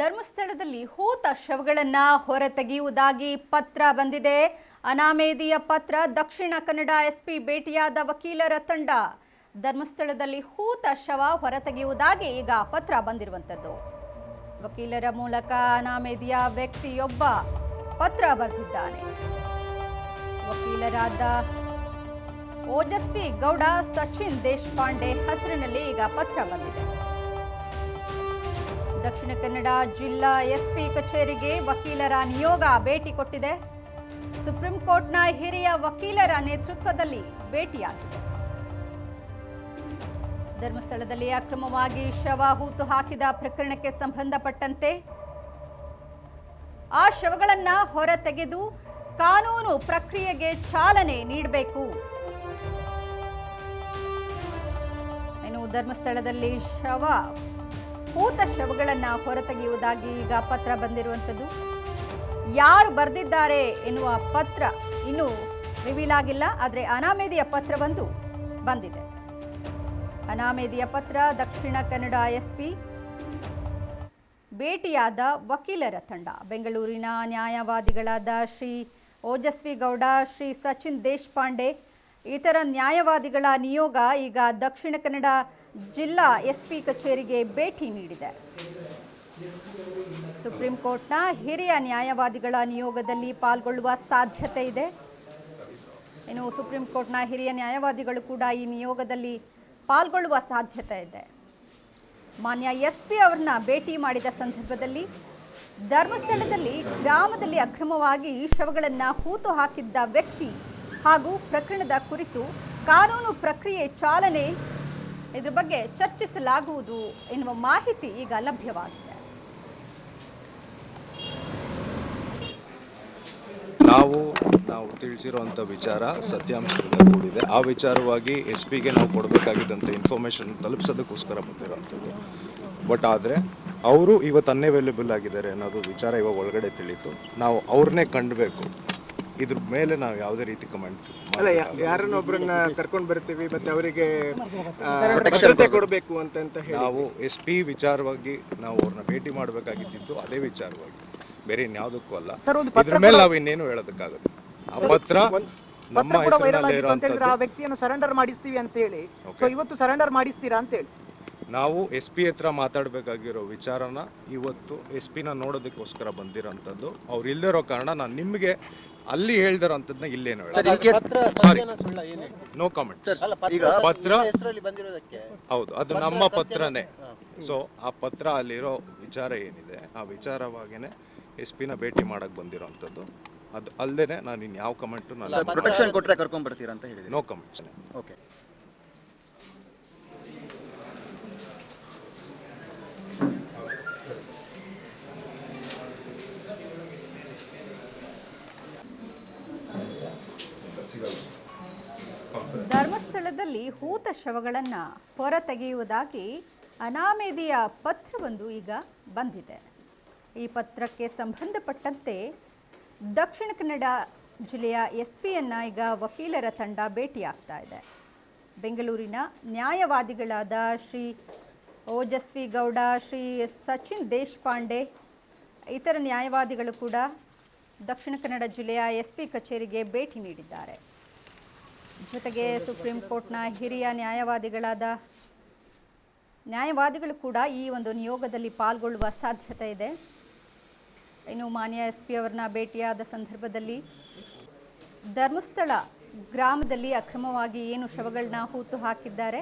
ಧರ್ಮಸ್ಥಳದಲ್ಲಿ ಹೂತ ಶವಗಳನ್ನು ಹೊರತೆಗೆಯುವುದಾಗಿ ಪತ್ರ ಬಂದಿದೆ. ಅನಾಮೇದಿಯ ಪತ್ರ. ದಕ್ಷಿಣ ಕನ್ನಡ ಎಸ್ಪಿ ಭೇಟಿಯಾದ ವಕೀಲರ ತಂಡ. ಧರ್ಮಸ್ಥಳದಲ್ಲಿ ಹೂತ ಶವ ಹೊರತೆಗೆಯುವುದಾಗಿ ಈಗ ಪತ್ರ ಬಂದಿರುವಂಥದ್ದು. ವಕೀಲರ ಮೂಲಕ ಅನಾಮೇದಿಯ ವ್ಯಕ್ತಿಯೊಬ್ಬ ಪತ್ರ ಬರೆದಿದ್ದಾನೆ. ವಕೀಲರಾದ ಓಜಸ್ವಿ ಗೌಡ, ಸಚಿನ್ ದೇಶಪಾಂಡೆ ಹೆಸರಿನಲ್ಲಿ ಈಗ ಪತ್ರ ಬಂದಿದೆ. ದಕ್ಷಿಣ ಕನ್ನಡ ಜಿಲ್ಲಾ ಎಸ್ಪಿ ಕಚೇರಿಗೆ ವಕೀಲರ ನಿಯೋಗ ಭೇಟಿ ಕೊಟ್ಟಿದೆ. ಸುಪ್ರೀಂ ಕೋರ್ಟ್ನ ಹಿರಿಯ ವಕೀಲರ ನೇತೃತ್ವದಲ್ಲಿ ಭೇಟಿಯಾಗಿದೆ. ಧರ್ಮಸ್ಥಳದಲ್ಲಿ ಅಕ್ರಮವಾಗಿ ಶವ ಹೂತು ಹಾಕಿದ ಪ್ರಕರಣಕ್ಕೆ ಸಂಬಂಧಪಟ್ಟಂತೆ ಆ ಶವಗಳನ್ನು ಹೊರತೆಗೆದು ಕಾನೂನು ಪ್ರಕ್ರಿಯೆಗೆ ಚಾಲನೆ ನೀಡಬೇಕು. ಇನ್ನು ಧರ್ಮಸ್ಥಳದಲ್ಲಿ ಹೂತ ಶವಗಳನ್ನು ಹೊರತೆಗೆಯುವುದಾಗಿ ಈಗ ಪತ್ರ ಬಂದಿರುವಂಥದ್ದು. ಯಾರು ಬರೆದಿದ್ದಾರೆ ಎನ್ನುವ ಪತ್ರ ಇನ್ನೂ ರಿವೀಲ್ ಆಗಿಲ್ಲ. ಆದರೆ ಅನಾಮೇದಿಯ ಪತ್ರವೊಂದು ಬಂದಿದೆ. ಅನಾಮೇದಿಯ ಪತ್ರ. ದಕ್ಷಿಣ ಕನ್ನಡ ಎಸ್ಪಿ ಭೇಟಿಯಾದ ವಕೀಲರ ತಂಡ. ಬೆಂಗಳೂರಿನ ನ್ಯಾಯವಾದಿಗಳಾದ ಶ್ರೀ ಓಜಸ್ವಿ ಗೌಡ, ಶ್ರೀ ಸಚಿನ್ ದೇಶಪಾಂಡೆ ಇತರ ನ್ಯಾಯವಾದಿಗಳ ನಿಯೋಗ ಈಗ ದಕ್ಷಿಣ ಕನ್ನಡ ಜಿಲ್ಲಾ ಎಸ್ಪಿ ಕಚೇರಿಗೆ ಭೇಟಿ ನೀಡಿದೆ. ಸುಪ್ರೀಂ ಕೋರ್ಟ್ನ ಹಿರಿಯ ನ್ಯಾಯವಾದಿಗಳ ನಿಯೋಗದಲ್ಲಿ ಪಾಲ್ಗೊಳ್ಳುವ ಸಾಧ್ಯತೆ ಇದೆ. ಇನ್ನು ಸುಪ್ರೀಂ ಕೋರ್ಟ್ನ ಹಿರಿಯ ನ್ಯಾಯವಾದಿಗಳು ಕೂಡ ಈ ನಿಯೋಗದಲ್ಲಿ ಪಾಲ್ಗೊಳ್ಳುವ ಸಾಧ್ಯತೆ ಇದೆ. ಮಾನ್ಯ ಎಸ್ಪಿ ಅವರನ್ನ ಭೇಟಿ ಮಾಡಿದ ಸಂದರ್ಭದಲ್ಲಿ ಧರ್ಮಸ್ಥಳದಲ್ಲಿ ಗ್ರಾಮದಲ್ಲಿ ಅಕ್ರಮವಾಗಿ ಶವಗಳನ್ನು ಹೂತು ಹಾಕಿದ್ದ ವ್ಯಕ್ತಿ ಹಾಗೂ ಪ್ರಕರಣದ ಕುರಿತು ಕಾನೂನು ಪ್ರಕ್ರಿಯೆ ಚಾಲನೆ, ಇದರ ಬಗ್ಗೆ ಚರ್ಚಿಸಲಾಗುವುದು ಎನ್ನುವ ಮಾಹಿತಿ ಈಗ ಲಭ್ಯವಾಗಿದೆ. ನಾವು ತಿಳಿಸಿರುವಂಥ ವಿಚಾರ ಸತ್ಯಾಂಶದಿಂದ ಕೂಡಿದೆ. ಆ ವಿಚಾರವಾಗಿ ಎಸ್ ಪಿಗೆ ನಾವು ಕೊಡಬೇಕಾಗಿದ್ದಂಥ ಇನ್ಫಾರ್ಮೇಷನ್ ತಲುಪಿಸೋದಕ್ಕೋಸ್ಕರ ಬಂದಿರೋವಂಥದ್ದು. ಬಟ್ ಆದರೆ ಅವರು ಇವತ್ತು ಅನ್ಅವೈಲೇಬಲ್ ಆಗಿದ್ದಾರೆ ಅನ್ನೋದು ವಿಚಾರ ಇವಾಗ ಒಳಗಡೆ ತಿಳಿತು. ನಾವು ಅವ್ರನ್ನೇ ಕಂಡಬೇಕು. ಇದ್ರ ಮೇಲೆ ನಾವು ಯಾವುದೇ ರೀತಿ ಕಮೆಂಟ್ ಅಲ್ಲ, ಯಾರನ್ನೊಬ್ಬರನ್ನ ಕರ್ಕೊಂಡು ಬರ್ತೀವಿ ಮತ್ತೆ ಅವರಿಗೆ ಭದ್ರತೆ ಕೊಡಬೇಕು ಅಂತ ಹೇಳಿ ನಾವು ಎಸ್ ಪಿ ವಿಚಾರವಾಗಿ ನಾವು ಅವ್ರನ್ನ ಭೇಟಿ ಮಾಡಬೇಕಾಗಿದ್ದು ಅದೇ ವಿಚಾರವಾಗಿ, ಬೇರೆ ಇನ್ಯಾವುದಕ್ಕೂ ಅಲ್ಲ. ಇದ್ರ ಮೇಲೆ ನಾವು ಇನ್ನೇನು ಹೇಳೋದಕ್ಕಾಗದು. ಆ ಪತ್ರ ನಮ್ಮ ಹೆಸರಿನಲ್ಲಿರುವಂಥದ್ದು. ಆ ವ್ಯಕ್ತಿಯನ್ನು ಸರೆಂಡರ್ ಮಾಡಿಸ್ತೀವಿ ಅಂತ ಹೇಳಿ, ಇವತ್ತು ಸರೆಂಡರ್ ಮಾಡಿಸ್ತೀರಾ ಅಂತ ಹೇಳಿ ನಾವು ಎಸ್ ಪಿ ಹತ್ರ ಮಾತಾಡಬೇಕಾಗಿರೋ ವಿಚಾರನ ಇವತ್ತು ಎಸ್ ಪಿನ ನೋಡೋದಕ್ಕೋಸ್ಕರ ಬಂದಿರೋಂಥದ್ದು. ಅವ್ರು ಇಲ್ಲದಿರೋ ಕಾರಣ ನಾನು ನಿಮಗೆ ಅಲ್ಲಿ ಹೇಳ್ದಿರೋಂಥದ್ದನ್ನ ಇಲ್ಲೇನು ಸಾರಿ, ನೋ ಕಾಮೆಂಟ್. ಪತ್ರ ಹೌದು, ಅದು ನಮ್ಮ ಪತ್ರನೇ. ಸೊ ಆ ಪತ್ರ ಅಲ್ಲಿರೋ ವಿಚಾರ ಏನಿದೆ ಆ ವಿಚಾರವಾಗಿನೇ ಎಸ್ ಪಿನ ಭೇಟಿ ಮಾಡಕ್ ಬಂದಿರೋಂಥದ್ದು. ಅದು ಅಲ್ಲದೆ ನಾನು ಇನ್ಯಾವ ಕಮೆಂಟು ಪ್ರೊಟೆಕ್ಷನ್ ಕೊಟ್ಟರೆ ಕರ್ಕೊಂಡ್ ಬರ್ತೀರಾ ಅಂತ ಹೇಳಿದೆ. No comments. ಓಕೆ. ಧರ್ಮಸ್ಥಳದಲ್ಲಿ ಹೂತ ಶವಗಳನ್ನು ಹೊರತೆಗೆಯುವುದಾಗಿ ಅನಾಮೇದಿಯ ಪತ್ರವೊಂದು ಈಗ ಬಂದಿದೆ. ಈ ಪತ್ರಕ್ಕೆ ಸಂಬಂಧಪಟ್ಟಂತೆ ದಕ್ಷಿಣ ಕನ್ನಡ ಜಿಲ್ಲೆಯ ಎಸ್ ಪಿಯನ್ನು ಈಗ ವಕೀಲರ ತಂಡ ಭೇಟಿಯಾಗ್ತಾ ಇದೆ. ಬೆಂಗಳೂರಿನ ನ್ಯಾಯವಾದಿಗಳಾದ ಶ್ರೀ ಓಜಸ್ವಿ ಗೌಡ, ಶ್ರೀ ಸಚಿನ್ ದೇಶಪಾಂಡೆ ಇತರ ನ್ಯಾಯವಾದಿಗಳು ಕೂಡ ದಕ್ಷಿಣ ಕನ್ನಡ ಜಿಲ್ಲೆಯ ಎಸ್ ಪಿ ಕಚೇರಿಗೆ ಭೇಟಿ ನೀಡಿದ್ದಾರೆ. ಜೊತೆಗೆ ಸುಪ್ರೀಂ ಕೋರ್ಟ್ನ ಹಿರಿಯ ನ್ಯಾಯವಾದಿಗಳು ಕೂಡ ಈ ಒಂದು ನಿಯೋಗದಲ್ಲಿ ಪಾಲ್ಗೊಳ್ಳುವ ಸಾಧ್ಯತೆ ಇದೆ. ಇನ್ನು ಮಾನ್ಯ ಎಸ್ ಪಿ ಅವರನ್ನ ಭೇಟಿಯಾದ ಸಂದರ್ಭದಲ್ಲಿ ಧರ್ಮಸ್ಥಳ ಗ್ರಾಮದಲ್ಲಿ ಅಕ್ರಮವಾಗಿ ಏನು ಶವಗಳನ್ನ ಹೂತು ಹಾಕಿದ್ದಾರೆ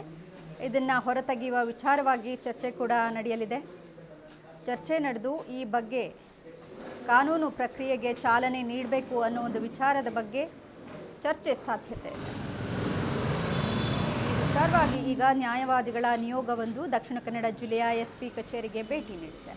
ಇದನ್ನು ಹೊರತೆಗೆಯುವ ವಿಚಾರವಾಗಿ ಚರ್ಚೆ ಕೂಡ ನಡೆಯಲಿದೆ. ಚರ್ಚೆ ನಡೆದು ಈ ಬಗ್ಗೆ ಕಾನೂನು ಪ್ರಕ್ರಿಯೆಗೆ ಚಾಲನೆ ನೀಡಬೇಕು ಅನ್ನೋ ಒಂದು ವಿಚಾರದ ಬಗ್ಗೆ ಚರ್ಚೆ ಸಾಧ್ಯತೆ ಇದೆ. ಈ ವಿಚಾರವಾಗಿ ಈಗ ನ್ಯಾಯವಾದಿಗಳ ನಿಯೋಗವೊಂದು ದಕ್ಷಿಣ ಕನ್ನಡ ಜಿಲ್ಲೆಯ ಎಸ್ ಪಿ ಕಚೇರಿಗೆ ಭೇಟಿ ನೀಡಿದೆ.